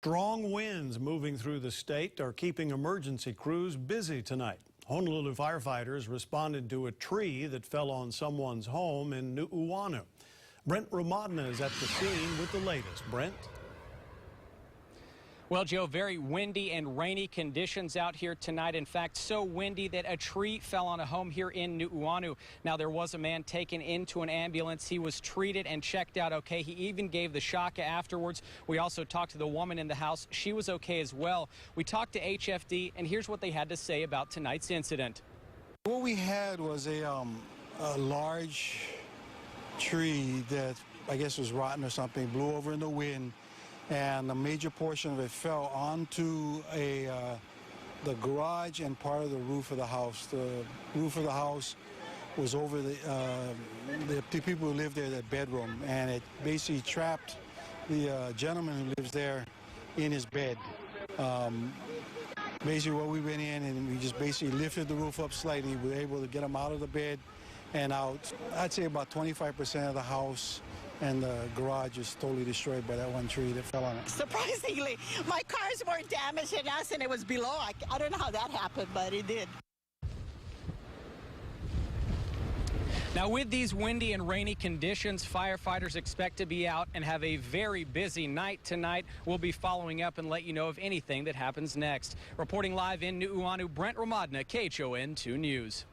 Strong winds moving through the state are keeping emergency crews busy tonight. Honolulu firefighters responded to a tree that fell on someone's home in Nu'uanu. Brent Ramadna is at the scene with the latest. Brent? Well, Joe, very windy and rainy conditions out here tonight. In fact, so windy that a tree fell on a home here in Nu'uanu. Now, there was a man taken into an ambulance. He was treated and checked out okay. He even gave the shaka afterwards. We also talked to the woman in the house. She was okay as well. We talked to HFD, and here's what they had to say about tonight's incident. What we had was a large tree that I guess was rotten or something, blew over in the wind, and a major portion of it fell onto the garage and part of the roof of the house. The roof of the house was over the people who lived there, their bedroom, and it basically trapped the gentleman who lives there in his bed. Basically what we went in and we just basically lifted the roof up slightly. We were able to get him out of the bed and out. I'd say about 25% of the house and the garage is totally destroyed by that one tree that fell on it. Surprisingly, my car's more damaged than us, and it was below. I don't know how that happened, but it did. Now, with these windy and rainy conditions, firefighters expect to be out and have a very busy night tonight. We'll be following up and let you know of anything that happens next. Reporting live in Nu'uanu, Brent Ramadna, KHON 2 News.